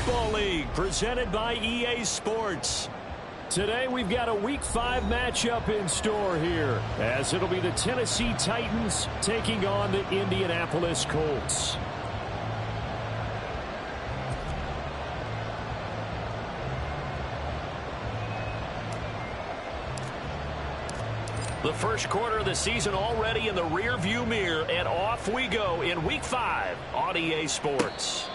Football League, presented by EA Sports. Today we've got a Week 5 matchup in store here, as it'll be the Tennessee Titans taking on the Indianapolis Colts. The first quarter of the season already in the rear-view mirror, and off we go in Week 5 on EA Sports.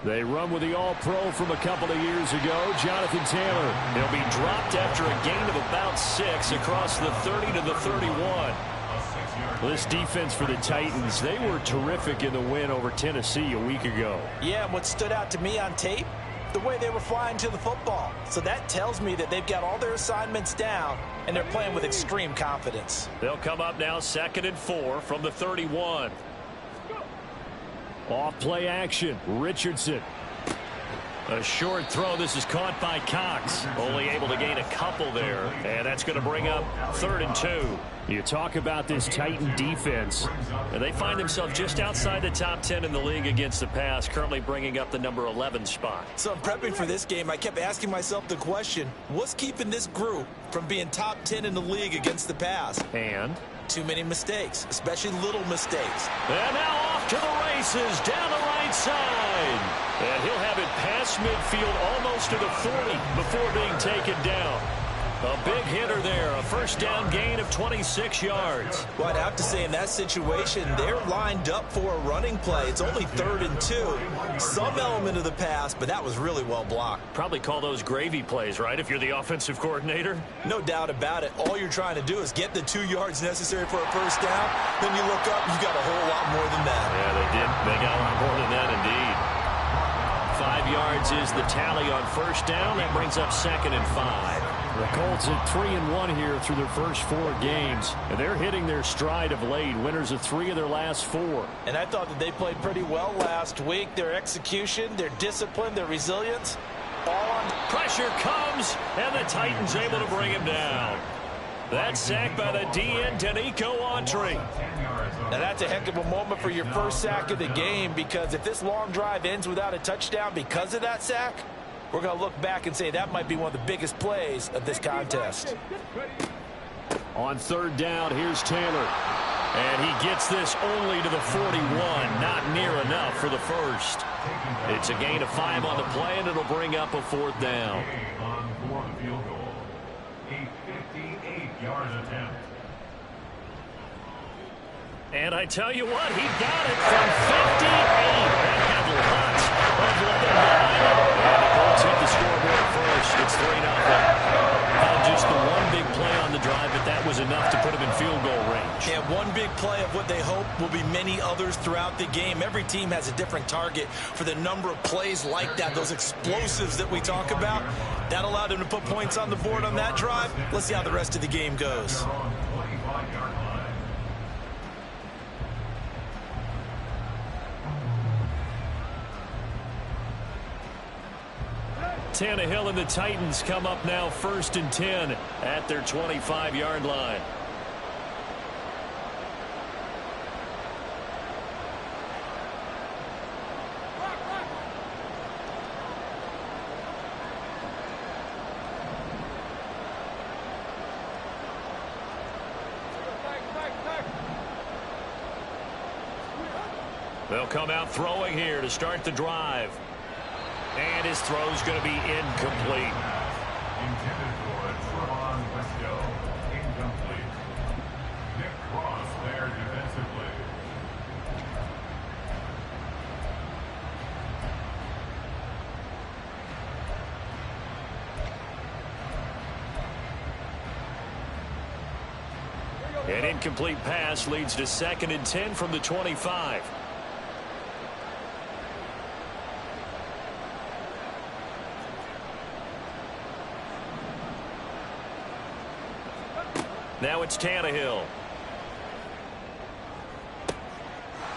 They run with the All-Pro from a couple of years ago, Jonathan Taylor. He'll be dropped after a gain of about 6 across the 30 to the 31. This defense for the Titans, they were terrific in the win over Tennessee a week ago. Yeah, and what stood out to me on tape, the way they were flying to the football. So that tells me that they've got all their assignments down, and they're playing with extreme confidence. They'll come up now 2nd and 4 from the 31. Off play action, Richardson. A short throw. This is caught by Cox. Only able to gain a couple there. And that's going to bring up 3rd and 2. You talk about this Titan defense. And they find themselves just outside the top 10 in the league against the pass, currently bringing up the number 11 spot. So I'm prepping for this game. I kept asking myself the question, what's keeping this group from being top 10 in the league against the pass? And? Too many mistakes, especially little mistakes. And now off to the races down the right side. And he'll have it past midfield almost to the 40 before being taken down. A big hitter there, a first down gain of 26 yards. Well, I'd have to say in that situation, they're lined up for a running play. It's only 3rd and 2. Some element of the pass, but that was really well blocked. Probably call those gravy plays, right, if you're the offensive coordinator? No doubt about it. All you're trying to do is get the 2 yards necessary for a first down. Then you look up, you got a whole lot more than that. Yeah, they did. They got a lot more than that, indeed. 5 yards is the tally on first down. That brings up 2nd and 5. The Colts at 3-1 here through their first 4 games. And they're hitting their stride of late. Winners of 3 of their last 4. And I thought that they played pretty well last week. Their execution, their discipline, their resilience, all on. Pressure comes, and the Titans able to bring him down. That's sacked by the DN, Danico Autry. Now that's a heck of a moment for your first sack of the game, because if this long drive ends without a touchdown because of that sack, we're going to look back and say that might be one of the biggest plays of this contest. On 3rd down, here's Taylor. And he gets this only to the 41. Not near enough for the first. It's a gain of 5 on the play, and it'll bring up a 4th down. And I tell you what, he got it from 58. That had lots of leather behind it. And the Colts hit the scoreboard first. It's 3-0. Not just the one big play on the drive, but that was enough to put him in field goal range. And one big play of what they hope will be many others throughout the game. Every team has a different target for the number of plays like that, those explosives that we talk about. That allowed him to put points on the board on that drive. Let's see how the rest of the game goes. Tannehill and the Titans come up now 1st and 10 at their 25-yard line. They'll come out throwing here to start the drive. And his throw's going to be incomplete. Intended for Trevon Wesco. Incomplete. Nick Cross there defensively. An incomplete pass leads to 2nd and 10 from the 25. Now it's Tannehill.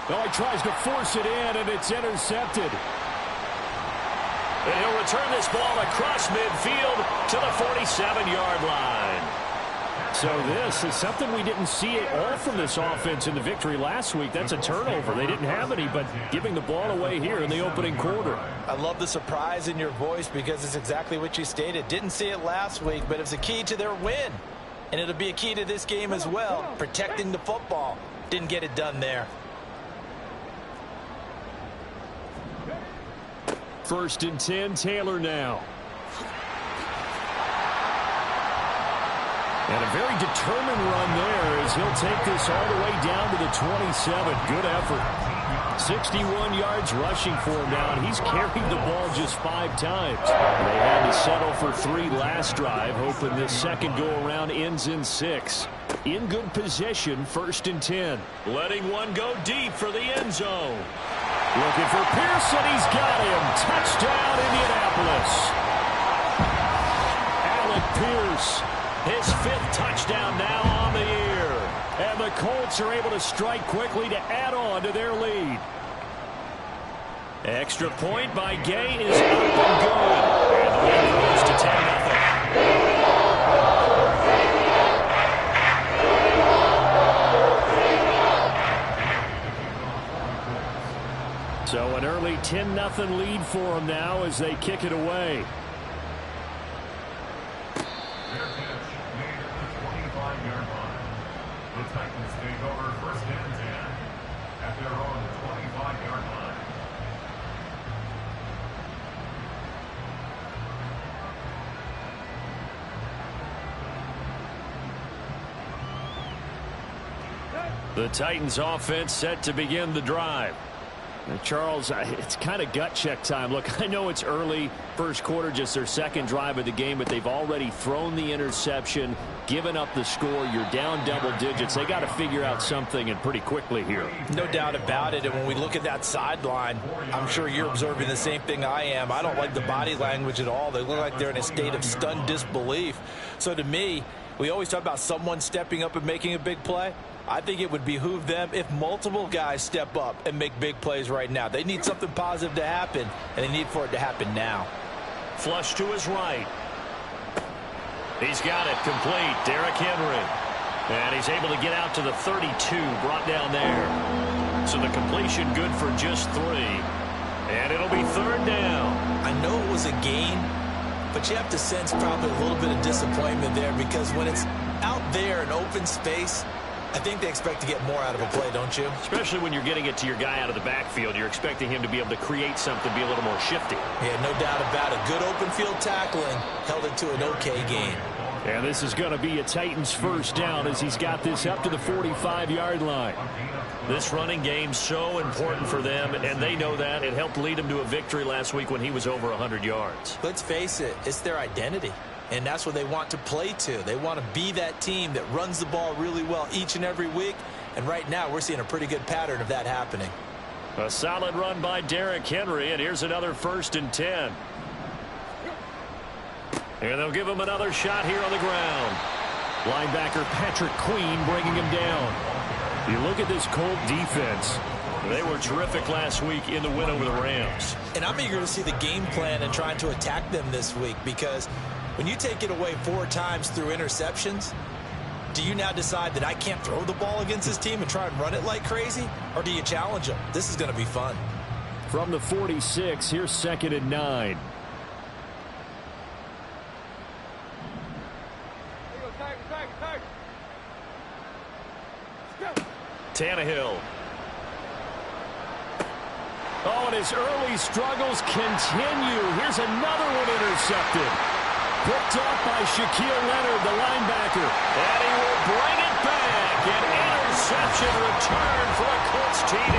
Oh, he tries to force it in, and it's intercepted. And he'll return this ball across midfield to the 47-yard line. So this is something we didn't see at all from this offense in the victory last week. That's a turnover. They didn't have any, but giving the ball away here in the opening quarter. I love the surprise in your voice because it's exactly what you stated. Didn't see it last week, but it's a key to their win. And it'll be a key to this game as well, protecting the football. Didn't get it done there. First and 10, Taylor now. And a very determined run there as he'll take this all the way down to the 27. Good effort. 61 yards rushing for him now, and he's carried the ball just 5 times. They had to settle for 3 last drive, hoping this second go-around ends in 6. In good position, first and 10. Letting one go deep for the end zone. Looking for Pearson. He's got him. Touchdown, Indianapolis. Alec Pierce. His 5th touchdown now on the year. And the Colts are able to strike quickly to add on to their lead. Extra point by Gay is up and good. And the lead grows to 10-0. So an early 10-0 lead for them now as they kick it away. Their pitch made at the 25-yard line. The Titans take over first and 10 at their own 25-yard line. The Titans offense set to begin the drive. Charles, it's kind of gut check time. Look, I know it's early, first quarter, just their second drive of the game, but they've already thrown the interception, given up the score. You're down double digits. They got to figure out something, and pretty quickly here. No doubt about it. And when we look at that sideline, I'm sure you're observing the same thing I am. I don't like the body language at all. They look like they're in a state of stunned disbelief. So to me, we always talk about someone stepping up and making a big play. I think it would behoove them if multiple guys step up and make big plays right now. They need something positive to happen, and they need for it to happen now. Flush to his right. He's got it complete. Derrick Henry. And he's able to get out to the 32, brought down there. So the completion good for just 3. And it'll be 3rd down. I know it was a gain, but you have to sense probably a little bit of disappointment there because when it's out there in open space, I think they expect to get more out of a play, don't you? Especially when you're getting it to your guy out of the backfield. You're expecting him to be able to create something, be a little more shifty. Yeah, no doubt about it. Good open field tackling held it to an okay gain. And this is going to be a Titans first down as he's got this up to the 45-yard line. This running game's so important for them, and they know that. It helped lead them to a victory last week when he was over 100 yards. Let's face it, it's their identity. And that's what they want to play to. They want to be that team that runs the ball really well each and every week. And right now, we're seeing a pretty good pattern of that happening. A solid run by Derrick Henry, and here's another 1st and 10. And they'll give him another shot here on the ground. Linebacker Patrick Queen bringing him down. You look at this Colt defense. They were terrific last week in the win over the Rams. And I'm eager to see the game plan and trying to attack them this week because when you take it away 4 times through interceptions, do you now decide that I can't throw the ball against this team and try and run it like crazy? Or do you challenge them? This is going to be fun. From the 46, here's 2nd and 9. Tannehill. Oh, and his early struggles continue. Here's another one intercepted. Picked off by Shaquille Leonard, the linebacker. And he will bring it back. An interception return for a Colts TD.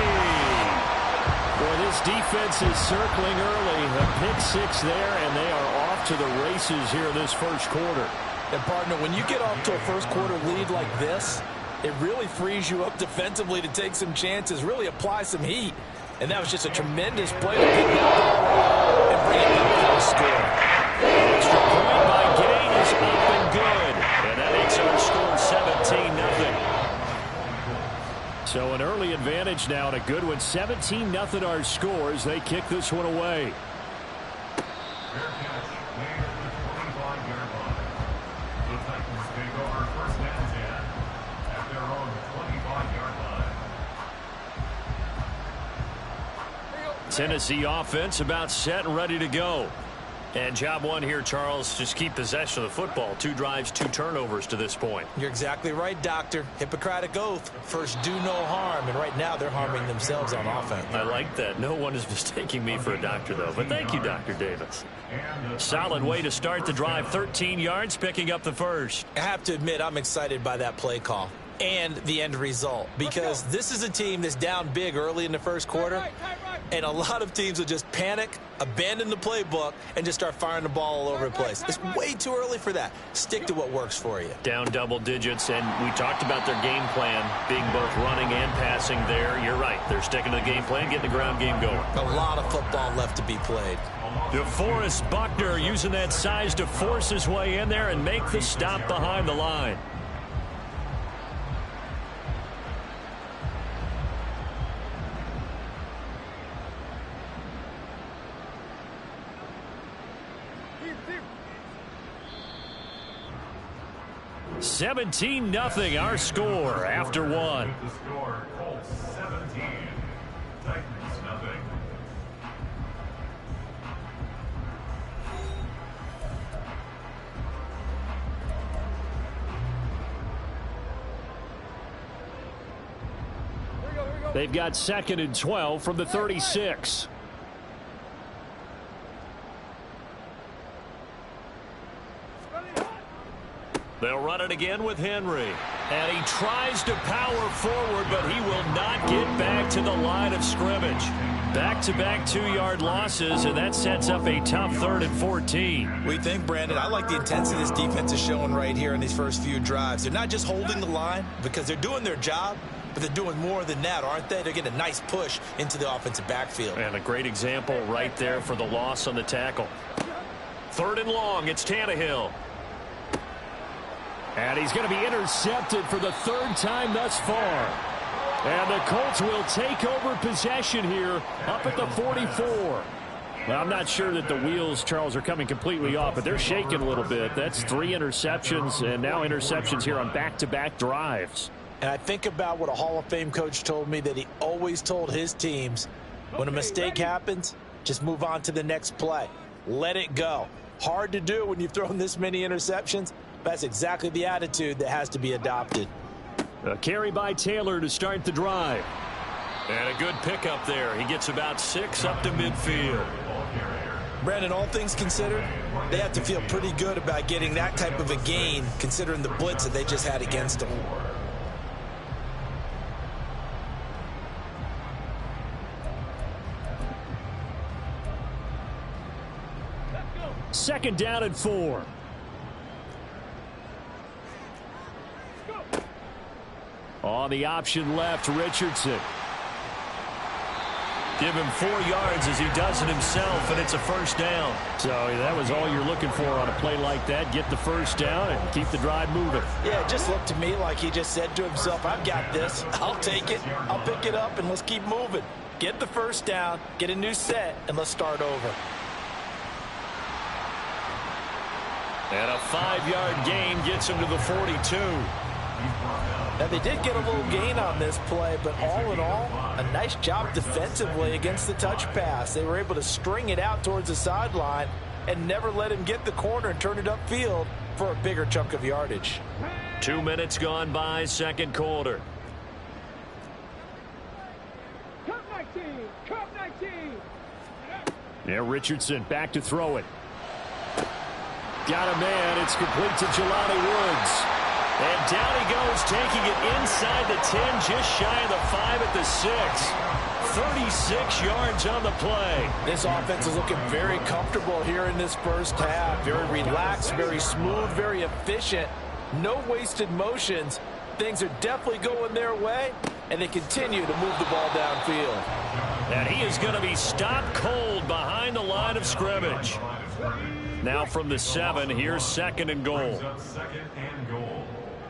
Boy, this defense is circling early. A pick 6 there, and they are off to the races here in this first quarter. And, partner, when you get off to a first quarter lead like this, it really frees you up defensively to take some chances, really apply some heat. And that was just a tremendous play to pick that ball and bring it back for a score. Extra point by Gay is up and good. And that makes our score advantage now, and a good one. 17-0 our scores. They kick this one away. Fair catch made at the 25-yard line. The Titans take over first and 10 at their own 25-yard line. Tennessee offense about set and ready to go. And job one here, Charles, just keep possession of the football. 2 drives, 2 turnovers to this point. You're exactly right, Doctor. Hippocratic oath. First, do no harm. And right now, they're harming themselves on offense. I like that. No one is mistaking me for a doctor, though. But thank you, Dr. Davis. Solid way to start the drive. 13 yards, picking up the first. I have to admit, I'm excited by that play call and the end result, because this is a team that's down big early in the first quarter, and a lot of teams will just panic, abandon the playbook, and just start firing the ball all over the place. It's way too early for that. Stick to what works for you. Down double digits, and we talked about their game plan being both running and passing there. You're right. They're sticking to the game plan, getting the ground game going. A lot of football left to be played. DeForest Buckner using that size to force his way in there and make the stop behind the line. $17-0 our score after one. The score, Colts 17, Titans nothing. They've got 2nd and 12 from the 36. They'll run it again with Henry. And he tries to power forward, but he will not get back to the line of scrimmage. Back-to-back 2-yard losses, and that sets up a tough 3rd and 14. We think, Brandon, I like the intensity this defense is showing right here in these first few drives. They're not just holding the line because they're doing their job, but they're doing more than that, aren't they? They're getting a nice push into the offensive backfield. And a great example right there for the loss on the tackle. 3rd and long, it's Tannehill. And he's going to be intercepted for the 3rd time thus far. And the Colts will take over possession here up at the 44. Well, I'm not sure that the wheels, Charles, are coming completely off, but they're shaking a little bit. That's 3 interceptions, and now interceptions here on back-to-back drives. And I think about what a Hall of Fame coach told me, that he always told his teams, when a mistake happens, just move on to the next play. Let it go. Hard to do when you've thrown this many interceptions. That's exactly the attitude that has to be adopted. A carry by Taylor to start the drive. And a good pickup there. He gets about 6 up to midfield. Brandon, all things considered, they have to feel pretty good about getting that type of a gain, considering the blitz that they just had against them. Second down and 4. On the option left, Richardson. Give him 4 yards as he does it himself, and it's a first down. So that was all you're looking for on a play like that. Get the first down and keep the drive moving. Yeah, it just looked to me like he just said to himself, I've got this. I'll take it. I'll pick it up, and let's keep moving. Get the first down, get a new set, and let's start over. And a 5-yard gain gets him to the 42. Now, they did get a little gain on this play, but all in all, a nice job defensively against the touch pass. They were able to string it out towards the sideline and never let him get the corner and turn it upfield for a bigger chunk of yardage. 2 minutes gone by, second quarter. Yeah, Richardson back to throw it. Got a man. It's complete to Jelani Woods. And down he goes, taking it inside the 10, just shy of the 5 at the 6. 36 yards on the play. This offense is looking very comfortable here in this first half. Very relaxed, very smooth, very efficient. No wasted motions. Things are definitely going their way, and they continue to move the ball downfield. And he is going to be stopped cold behind the line of scrimmage. Now from the 7, here's 2nd and goal. Second and goal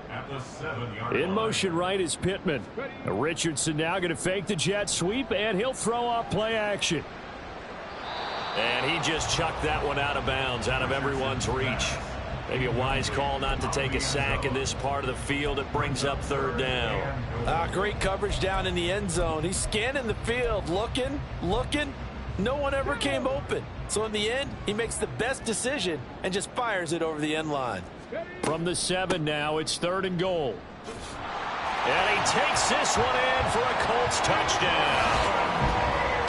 at at the 7-yard line. In motion right is Pittman. Richardson now going to fake the jet sweep, and he'll throw off play action. And he just chucked that one out of bounds, out of everyone's reach. Maybe a wise call not to take a sack in this part of the field. It brings up third down. Great coverage down in the end zone. He's scanning the field, looking. No one ever came open. So in the end, he makes the best decision and just fires it over the end line. From the 7 now, it's 3rd and goal. And he takes this one in for a Colts touchdown.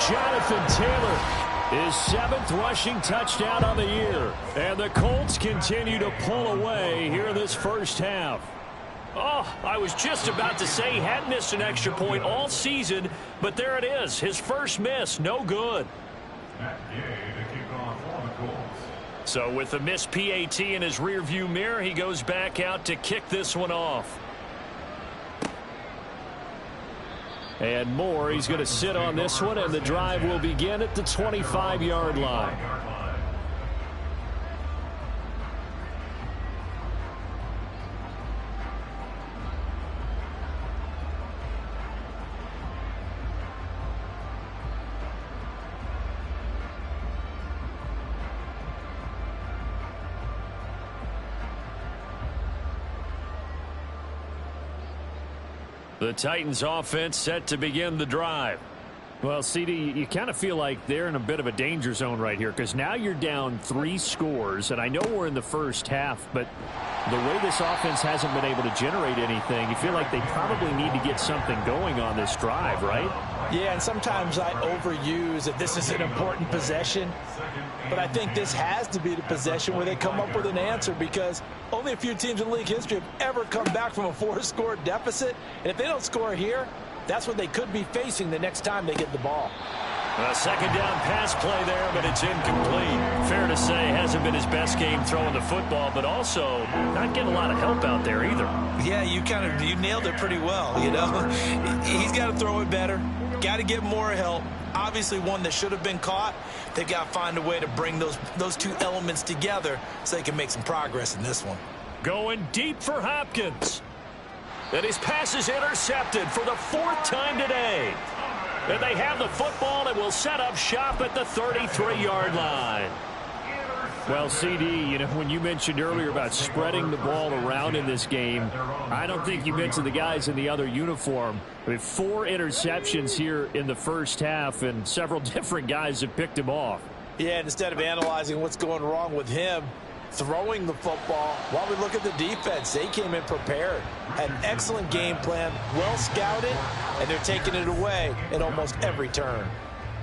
Jonathan Taylor, his 7th rushing touchdown on the year. And the Colts continue to pull away here in this first half. Oh, I was just about to say he hadn't missed an extra point all season, but there it is. His first miss, no good. Matt Gay to kick off for the Colts. So with the missed PAT in his rearview mirror, he goes back out to kick this one off. And Moore, he's going to sit on this one, and the drive will begin at the 25-yard line. The Titans offense set to begin the drive. Well, CD, you kind of feel like they're in a bit of a danger zone right here because now you're down 3 scores, and I know we're in the first half, but the way this offense hasn't been able to generate anything, you feel like they probably need to get something going on this drive, right? Yeah, and sometimes I overuse that this is an important possession, but I think this has to be the possession where they come up with an answer because only a few teams in league history have ever come back from a 4-score deficit, and if they don't score here, that's what they could be facing the next time they get the ball. A second down pass play there, but it's incomplete. Fair to say, hasn't been his best game throwing the football, but also not getting a lot of help out there either. Yeah, you nailed it pretty well, you know. He's got to throw it better, got to get more help. Obviously one that should have been caught. They've got to find a way to bring those two elements together so they can make some progress in this one. Going deep for Hopkins. And his pass is intercepted for the 4th time today. And they have the football and will set up shop at the 33-yard line. Well, CD, you know, when you mentioned earlier about spreading the ball around in this game, I don't think you mentioned the guys in the other uniform. We have 4 interceptions here in the first half, and several different guys have picked him off. Yeah, and instead of analyzing what's going wrong with him, throwing the football, while we look at the defense, they came in prepared, had an excellent game plan, well scouted, and they're taking it away at almost every turn.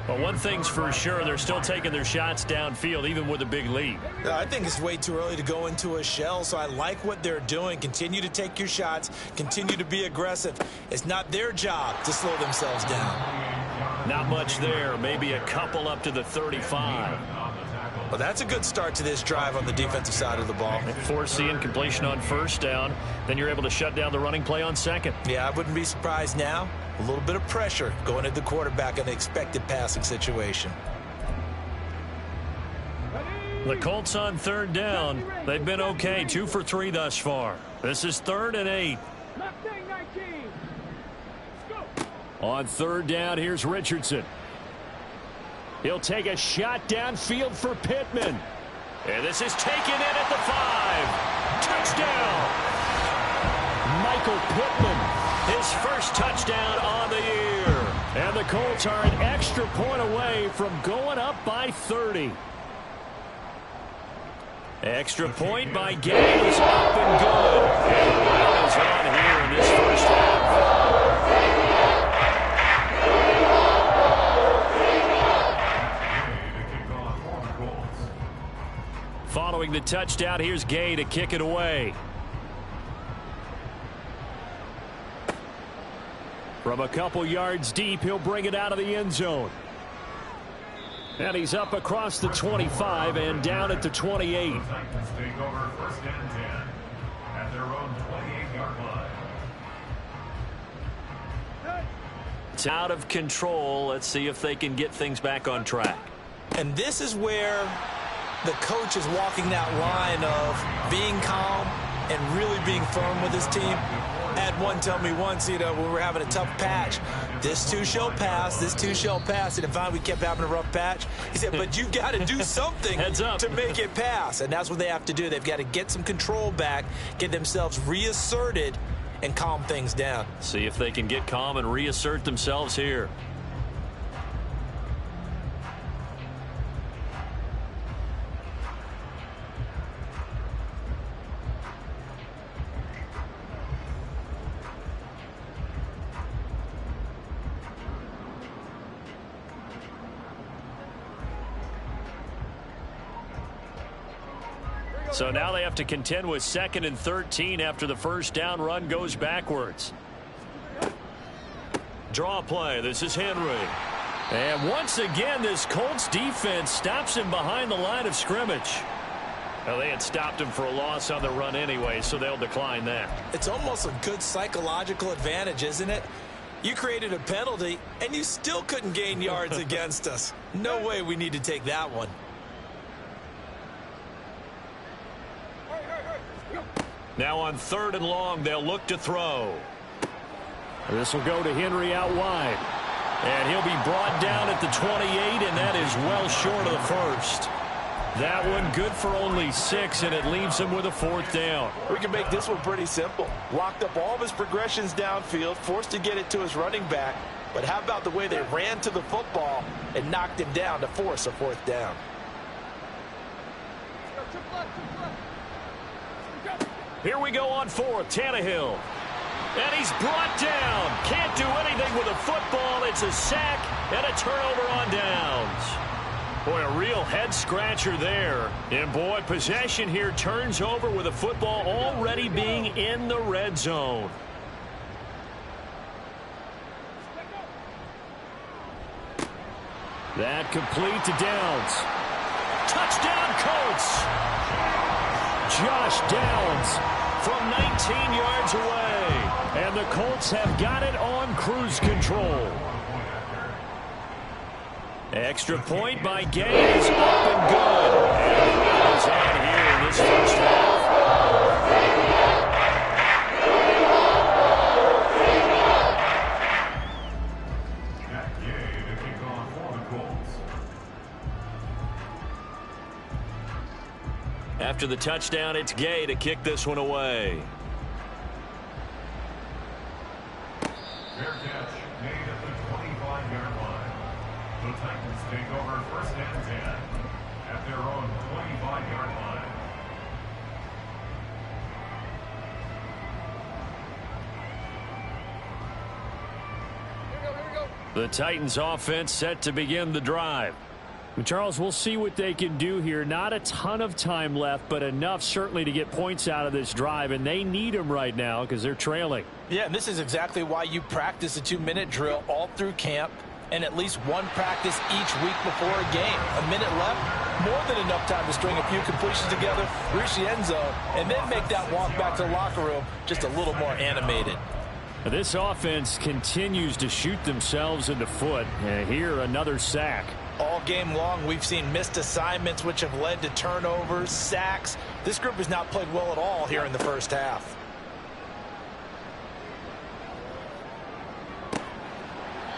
Well, one thing's for sure, they're still taking their shots downfield, even with a big lead. I think it's way too early to go into a shell, so I like what they're doing. Continue to take your shots, continue to be aggressive. It's not their job to slow themselves down. Not much there, maybe a couple up to the 35. Well, that's a good start to this drive on the defensive side of the ball. Force the incompletion on first down, then you're able to shut down the running play on second. Yeah, I wouldn't be surprised now. A little bit of pressure going at the quarterback in the expected passing situation. The Colts on 3rd down. They've been okay, 2 for 3 thus far. This is 3rd and 8. On 3rd down, here's Richardson. He'll take a shot downfield for Pittman. And this is taken in at the 5. Touchdown! Michael Pittman, his first touchdown on the year. And the Colts are an extra point away from going up by 30. Extra point by Gay is up and good. And well is on here in this first half. Following the touchdown, here's Gay to kick it away. From a couple yards deep, he'll bring it out of the end zone. And he's up across the 25 and down at the 28. Titans take over 1st and 10 at their own 28-yard line. It's out of control. Let's see if they can get things back on track. And this is where the coach is walking that line of being calm and really being firm with his team. I had one tell me once, when we were having a tough patch, this too shall pass, this too shall pass. And if we kept having a rough patch, he said, but you've got to do something to make it pass. And that's what they have to do. They've got to get some control back, get themselves reasserted, and calm things down. See if they can get calm and reassert themselves here. So now they have to contend with 2nd and 13 after the first down run goes backwards. Draw play. This is Henry. And once again, this Colts defense stops him behind the line of scrimmage. Well, they had stopped him for a loss on the run anyway, so they'll decline that. It's almost a good psychological advantage, isn't it? You created a penalty, and you still couldn't gain yards against us. No way we need to take that one. Now on 3rd and long, they'll look to throw. This will go to Henry out wide. And he'll be brought down at the 28, and that is well short of the first. That one good for only 6, and it leaves him with a 4th down. We can make this one pretty simple. Locked up all of his progressions downfield, forced to get it to his running back. But how about the way they ran to the football and knocked him down to force a 4th down? Here we go on 4th, Tannehill. And he's brought down. Can't do anything with a football. It's a sack and a turnover on downs. Boy, a real head-scratcher there. And, boy, possession here turns over with a football already being in the red zone. That complete to Downs. Touchdown, Colts. Josh Downs from 19 yards away. And the Colts have got it on cruise control. Extra point by Gay is up and good. And the lead is on here in this first half. After the touchdown, it's Gay to kick this one away. Fair catch made at the 25-yard line. The Titans take over 1st and 10 at their own 25-yard line. The Titans offense set to begin the drive. Charles, we'll see what they can do here. Not a ton of time left, but enough certainly to get points out of this drive, and they need them right now because they're trailing. Yeah, and this is exactly why you practice a 2-minute drill all through camp and at least one practice each week before a game. A minute left, more than enough time to string a few completions together, reach the end zone, and then make that walk back to the locker room just a little more animated. This offense continues to shoot themselves in the foot. And here, another sack. All game long, we've seen missed assignments, which have led to turnovers, sacks. This group has not played well at all here in the first half.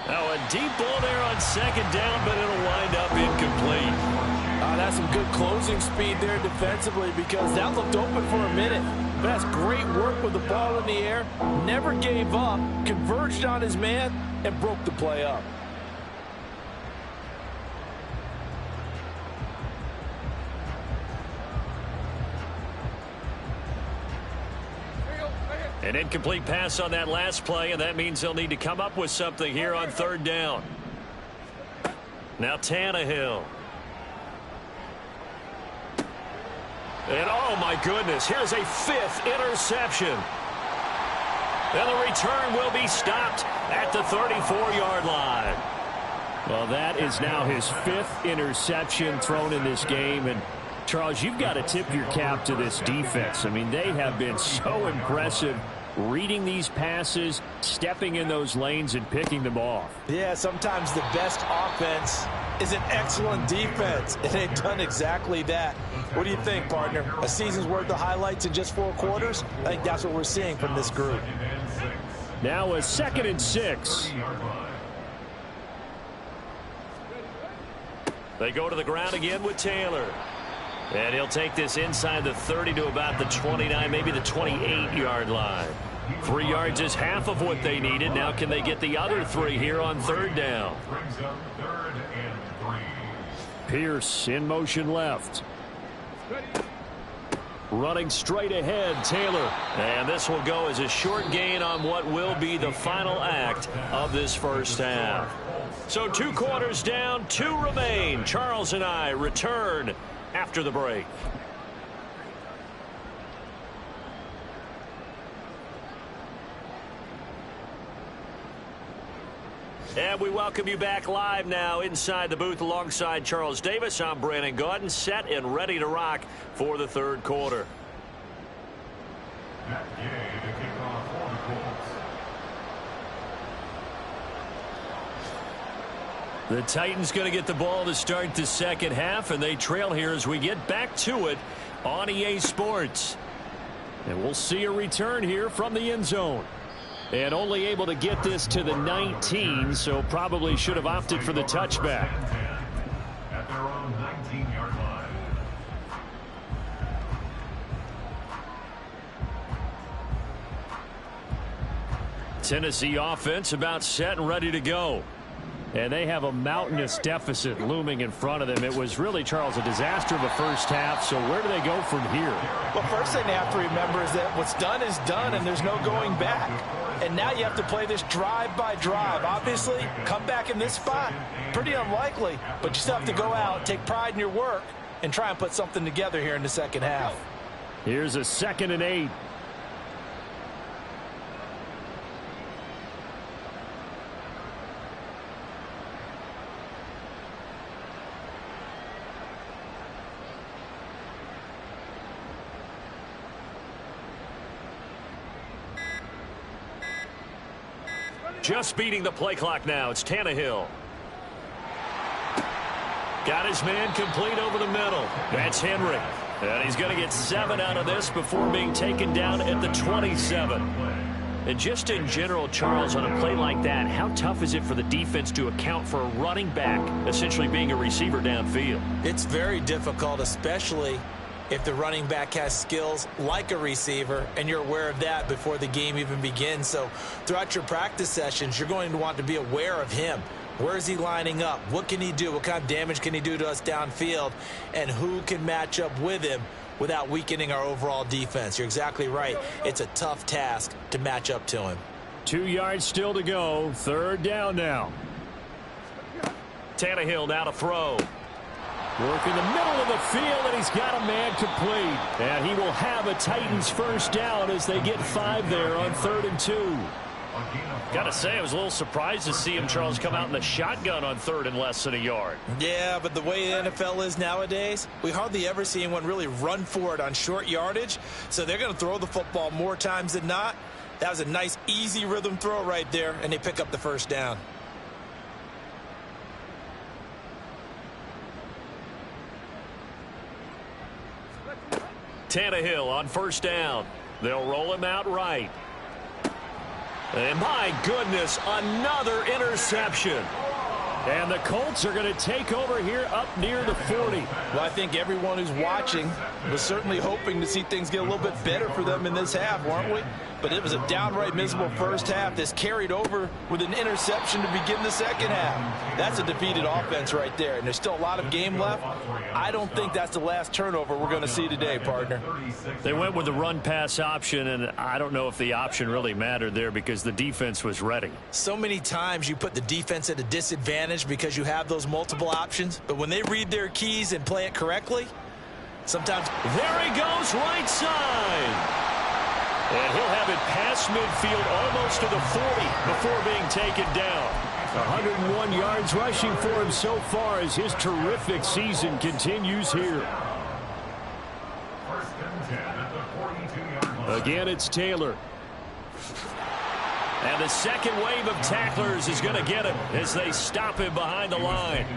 Now a deep ball there on 2nd down, but it'll wind up incomplete. That's some good closing speed there defensively because that looked open for a minute. But that's great work with the ball in the air. Never gave up, converged on his man, and broke the play up. An incomplete pass on that last play, and that means they'll need to come up with something here on 3rd down. Now Tannehill. And oh my goodness, here's a 5th interception. And the return will be stopped at the 34-yard line. Well, that is now his 5th interception thrown in this game. And Charles, you've got to tip your cap to this defense. I mean, they have been so impressive reading these passes, stepping in those lanes and picking them off. Yeah, sometimes the best offense is an excellent defense, and they've done exactly that. What do you think, partner? A season's worth of highlights in just 4 quarters? I think that's what we're seeing from this group. Now a 2nd and 6. They go to the ground again with Taylor. And he'll take this inside the 30 to about the 29, maybe the 28-yard line. 3 yards is half of what they needed. Now can they get the other 3 here on 3rd down? Brings up 3rd and 3. Pierce in motion left. Running straight ahead, Taylor. And this will go as a short gain on what will be the final act of this first half. So 2 quarters down, 2 remain. Charles and I return after the break. And we welcome you back live now inside the booth alongside Charles Davis. I'm Brandon Gaudin, set and ready to rock for the 3rd quarter. Matt Gay to kick off for the Colts. The Titans going to get the ball to start the 2nd half, and they trail here as we get back to it on EA Sports. And we'll see a return here from the end zone. And only able to get this to the 19, so probably should have opted for the touchback. At their own 19-yard line. Tennessee offense about set and ready to go. And they have a mountainous deficit looming in front of them. It was really, Charles, a disaster of a first half. So where do they go from here? Well, first thing they have to remember is that what's done is done, and there's no going back. And now you have to play this drive by drive. Obviously, come back in this spot, pretty unlikely. But you still have to go out, take pride in your work, and try and put something together here in the 2nd half. Here's a 2nd and 8. Just beating the play clock now. It's Tannehill. Got his man complete over the middle. That's Henry. And he's going to get 7 out of this before being taken down at the 27. And just in general, Charles, on a play like that, how tough is it for the defense to account for a running back essentially being a receiver downfield? It's very difficult, especially if the running back has skills like a receiver, and you're aware of that before the game even begins. So throughout your practice sessions, you're going to want to be aware of him. Where is he lining up? What can he do? What kind of damage can he do to us downfield? And who can match up with him without weakening our overall defense? You're exactly right. It's a tough task to match up to him. 2 yards still to go. 3rd down now. Tannehill now to throw. Work in the middle of the field, and he's got a man complete. And he will have a Titans first down as they get 5 there on 3rd and 2. Got to say, I was a little surprised to see him, Charles, come out in the shotgun on 3rd and less than a yard. Yeah, but the way the NFL is nowadays, we hardly ever see anyone really run for it on short yardage. So they're going to throw the football more times than not. That was a nice, easy rhythm throw right there, and they pick up the first down. Tannehill on 1st down. They'll roll him out right. And my goodness, another interception. And the Colts are going to take over here up near the 40. Well, I think everyone who's watching was certainly hoping to see things get a little bit better for them in this half, weren't we? But it was a downright miserable first half. This carried over with an interception to begin the 2nd half. That's a defeated offense right there, and there's still a lot of game left. I don't think that's the last turnover we're going to see today, partner. They went with the run-pass option, and I don't know if the option really mattered there because the defense was ready. So many times you put the defense at a disadvantage because you have those multiple options, but when they read their keys and play it correctly, sometimes... There he goes, right side. And he'll have it past midfield almost to the 40 before being taken down. 101 yards rushing for him so far as his terrific season continues here. Again, it's Taylor. And the second wave of tacklers is going to get him as they stop him behind the line.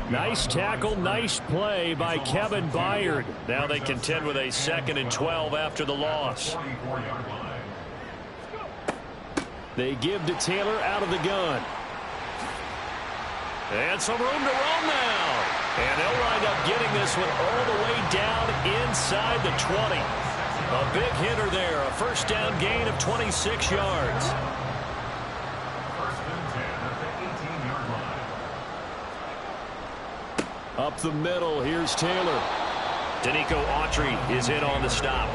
Nice tackle, nice play by Kevin Byard. Now they contend with a 2nd and 12 after the loss. They give to Taylor out of the gun. And some room to roam now. And they'll wind up getting this one all the way down inside the 20. A big hitter there. A first down gain of 26 yards. First and 10 at the 18-yard line. Up the middle, here's Taylor. Danico Autry is in on the stop.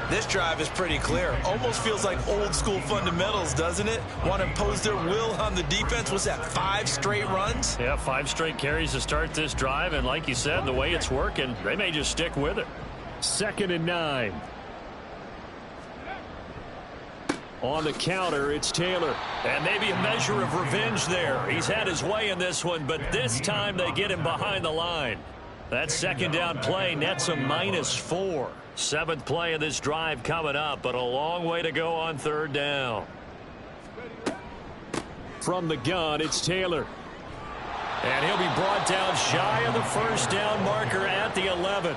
This drive is pretty clear. Almost feels like old school fundamentals, doesn't it? Want to impose their will on the defense. What's that, 5 straight runs? Yeah, 5 straight carries to start this drive. And like you said, the way it's working, they may just stick with it. 2nd and 9. On the counter, it's Taylor. And maybe a measure of revenge there. He's had his way in this one, but this time they get him behind the line. That 2nd down play nets a -4. 7th play of this drive coming up, but a long way to go on 3rd down. From the gun, it's Taylor. And he'll be brought down shy of the 1st down marker at the 11.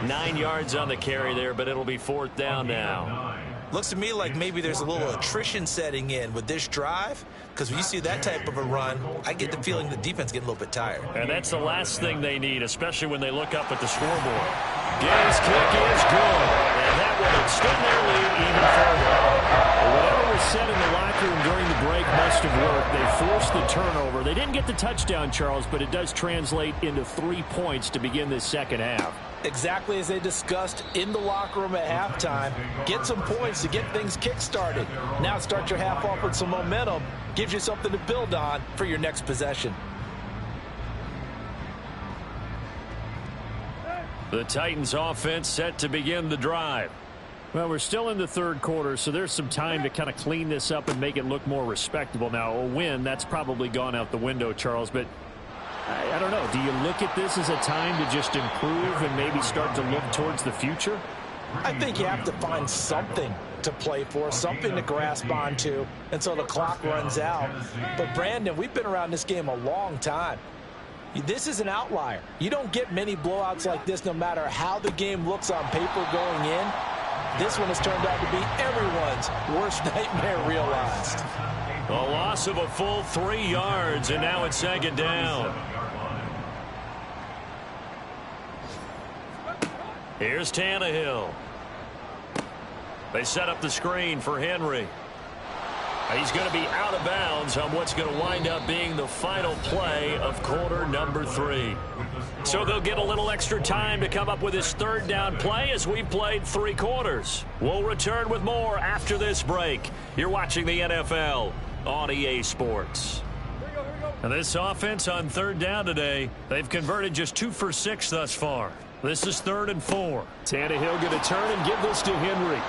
9 yards on the carry there, but it'll be 4th down now. Looks to me like maybe there's a little attrition setting in with this drive, because when you see that type of a run, I get the feeling the defense getting a little bit tired. And that's the last thing they need, especially when they look up at the scoreboard. Game's kick is good, and that will extend their lead even further. Whatever was said in the locker room during the break must have worked. They forced the turnover. They didn't get the touchdown, Charles, but it does translate into 3 points to begin this 2nd half. Exactly as they discussed in the locker room at halftime. Get some points to get things kick-started. Now start your half off with some momentum. Gives you something to build on for your next possession. The Titans offense set to begin the drive. Well, we're still in the 3rd quarter, so there's some time to kind of clean this up and make it look more respectable. Now, a win, that's probably gone out the window, Charles, but I don't know. Do you look at this as a time to just improve and maybe start to look towards the future? I think you have to find something to play for, something to grasp onto until the clock runs out. But, Brandon, we've been around this game a long time. This is an outlier. You don't get many blowouts like this no matter how the game looks on paper going in. This one has turned out to be everyone's worst nightmare realized. A loss of a full 3 yards, and now it's 2nd down. Here's Tannehill. They set up the screen for Henry. He's going to be out of bounds on what's going to wind up being the final play of quarter number 3. So they'll get a little extra time to come up with his 3rd down play as we've played 3 quarters. We'll return with more after this break. You're watching the NFL on EA Sports. And this offense on 3rd down today, they've converted just 2 for 6 thus far. This is 3rd and 4. Tannehill going to turn and give this to Henry.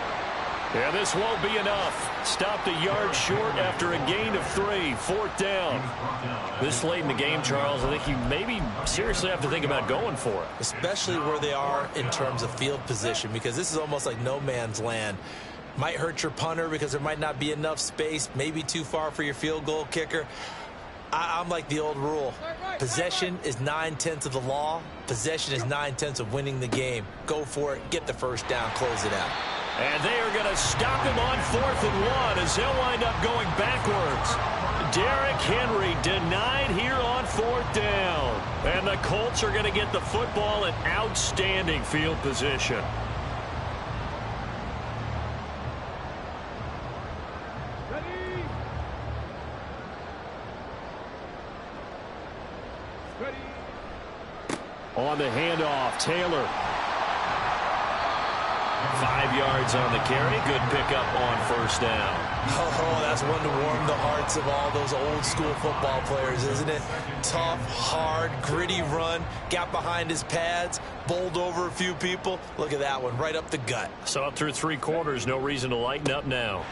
Yeah, this won't be enough. Stopped a yard short after a gain of 3. 4th down. This late in the game, Charles, I think you maybe seriously have to think about going for it. Especially where they are in terms of field position, because this is almost like no man's land. Might hurt your punter because there might not be enough space, maybe too far for your field goal kicker. I'm like the old rule. Possession is 9/10 of the law. Possession is 9/10 of winning the game. Go for it. Get the 1st down. Close it out. And they are going to stop him on 4th and 1 as he'll wind up going backwards. Derrick Henry denied here on 4th down. And the Colts are going to get the football in outstanding field position. On the handoff, Taylor. 5 yards on the carry. Good pickup on 1st down. Oh, that's one to warm the hearts of all those old school football players, isn't it? Tough, hard, gritty run. Got behind his pads, bowled over a few people. Look at that one, right up the gut. So up through 3 quarters, no reason to lighten up now.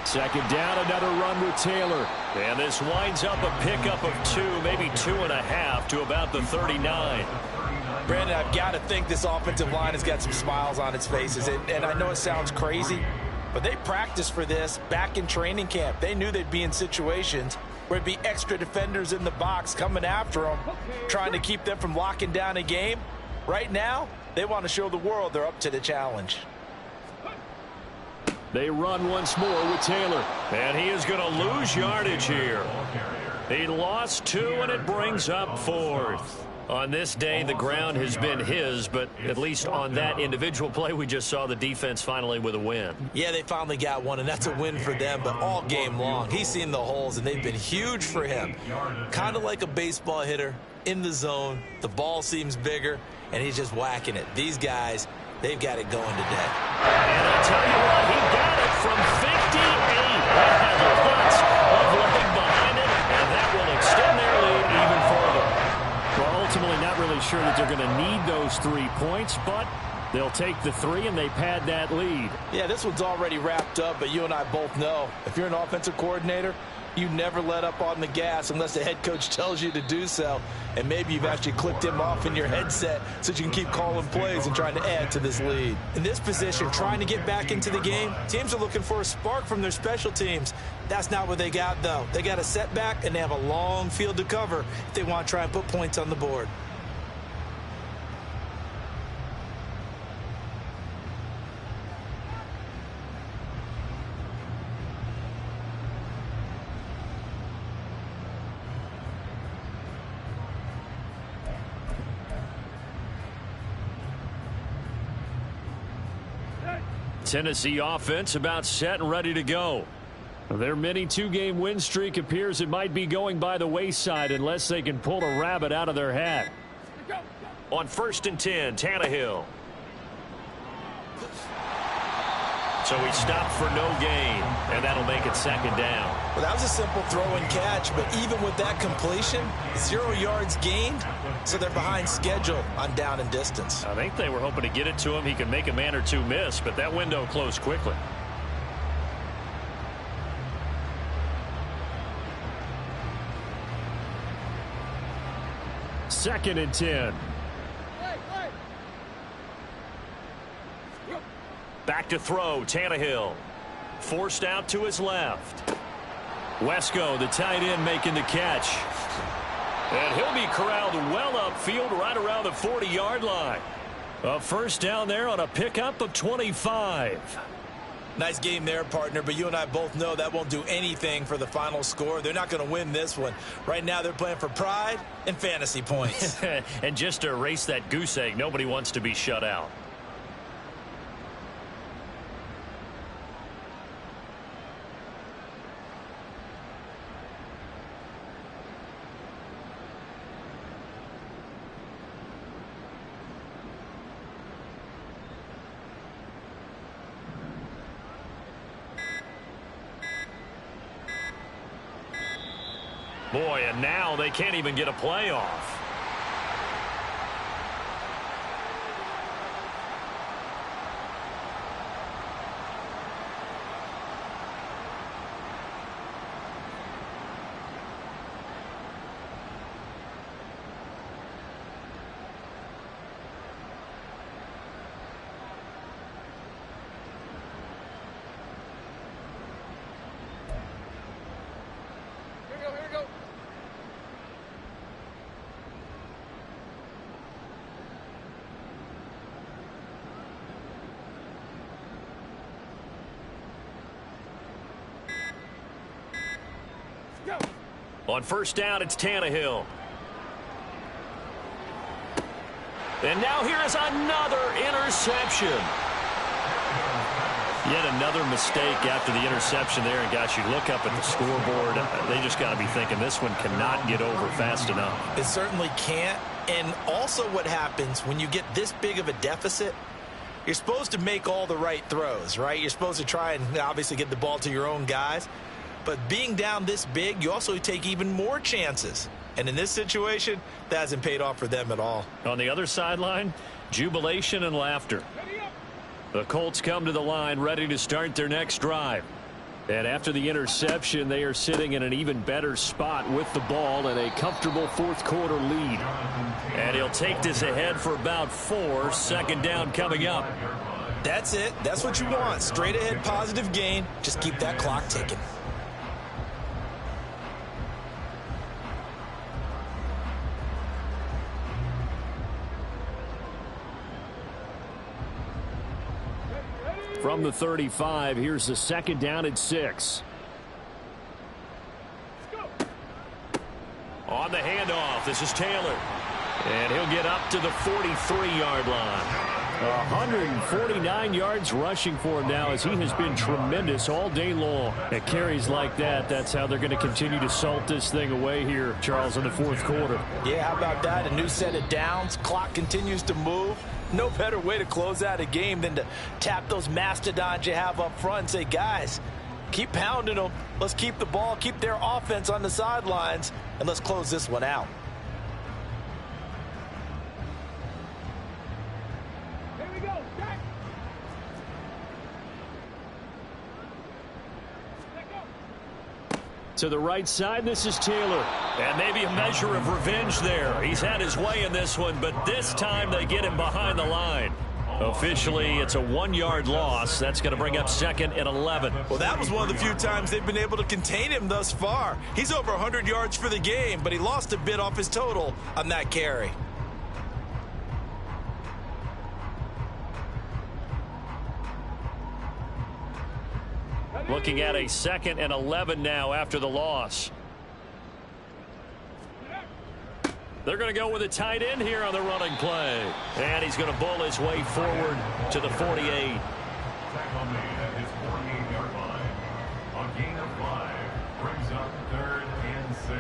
2nd down, another run with Taylor. And this winds up a pickup of 2, maybe 2.5 to about the 39. Brandon, I've got to think this offensive line has got some smiles on its faces. And I know it sounds crazy, but they practiced for this back in training camp. They knew they'd be in situations where there'd be extra defenders in the box coming after them, trying to keep them from locking down a game. Right now, they want to show the world they're up to the challenge. They run once more with Taylor. And he is going to lose yardage here. He lost 2, and it brings up 4th. On this day, the ground has been his, but at least on that individual play, we just saw the defense finally with a win. Yeah, they finally got one, and that's a win for them, but all game long, he's seen the holes, and they've been huge for him. Kind of like a baseball hitter in the zone. The ball seems bigger, and he's just whacking it. These guys, they've got it going today. And I'll tell you what, he got it from 58. That has lots of leg behind it, and that will extend their lead even further. Well, ultimately not really sure that they're going to need those 3 points, but they'll take the 3 and they pad that lead. Yeah, this one's already wrapped up, but you and I both know if you're an offensive coordinator, you never let up on the gas unless the head coach tells you to do so. And maybe you've actually clicked him off in your headset so you can keep calling plays and trying to add to this lead. In this position, trying to get back into the game, teams are looking for a spark from their special teams. That's not what they got, though. They got a setback, and they have a long field to cover if they want to try and put points on the board. Tennessee offense about set and ready to go. Their mini 2-game win streak appears it might be going by the wayside unless they can pull a rabbit out of their hat. On 1st and 10, Tannehill. So he stopped for no gain, and that'll make it 2nd down. Well, that was a simple throw and catch, but even with that completion, 0 yards gained, so they're behind schedule on down and distance. I think they were hoping to get it to him. He could make a man or two miss, but that window closed quickly. Second and 10. Back to throw, Tannehill. Forced out to his left. Wesco, the tight end, making the catch. And he'll be corralled well upfield right around the 40-yard line. A first down there on a pickup of 25. Nice game there, partner, but you and I both know that won't do anything for the final score. They're not going to win this one. Right now they're playing for pride and fantasy points. And just to erase that goose egg, nobody wants to be shut out. Boy, and now they can't even get a play off. On first down, it's Tannehill. And now here is another interception. Yet another mistake after the interception there. And, gosh, you look up at the scoreboard. They just got to be thinking this one cannot get over fast enough. It certainly can't. And also what happens when you get this big of a deficit, you're supposed to make all the right throws, right? You're supposed to try and obviously get the ball to your own guys. But being down this big, you also take even more chances. And in this situation, that hasn't paid off for them at all. On the other sideline, jubilation and laughter. The Colts come to the line ready to start their next drive. And after the interception, they are sitting in an even better spot with the ball and a comfortable fourth quarter lead. And he'll take this ahead for about 4. Second down coming up. That's it. That's what you want. Straight ahead positive gain. Just keep that clock ticking. From the 35, here's the second down and 6. On the handoff, this is Taylor. And he'll get up to the 43-yard line. 149 yards rushing for him now as he has been tremendous all day long. At carries like that, that's how they're going to continue to salt this thing away here, Charles, in the fourth quarter. Yeah, how about that? A new set of downs. Clock continues to move. No better way to close out a game than to tap those mastodons you have up front and say, guys, keep pounding them. Let's keep the ball, keep their offense on the sidelines, and let's close this one out. To the right side, this is Taylor. And maybe a measure of revenge there. He's had his way in this one, but this time they get him behind the line. Officially, it's a 1-yard loss. That's going to bring up second and 11. Well, that was one of the few times they've been able to contain him thus far. He's over 100 yards for the game, but he lost a bit off his total on that carry. Looking at a second and 11 now after the loss. They're going to go with a tight end here on the running play. And he's going to bull his way forward to the 48. Tackle made at his 48-yard line. A gain of 5 brings up 3rd and 6.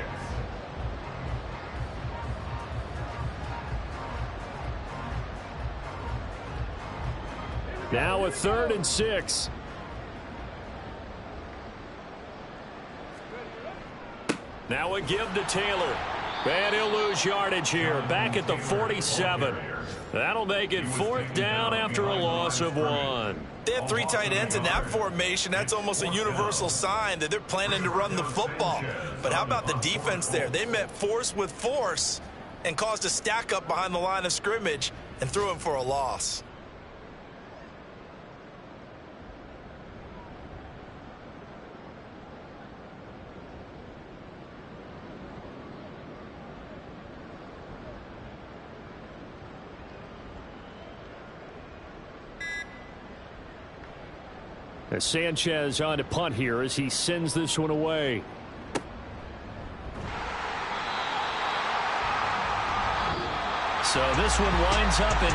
Now a 3rd and 6. Now a give to Taylor. And he'll lose yardage here. Back at the 47. That'll make it 4th down after a loss of 1. They have 3 tight ends in that formation. That's almost a universal sign that they're planning to run the football. But how about the defense there? They met force with force and caused a stack up behind the line of scrimmage and threw him for a loss. As Sanchez on to punt here as he sends this one away. So this one winds up in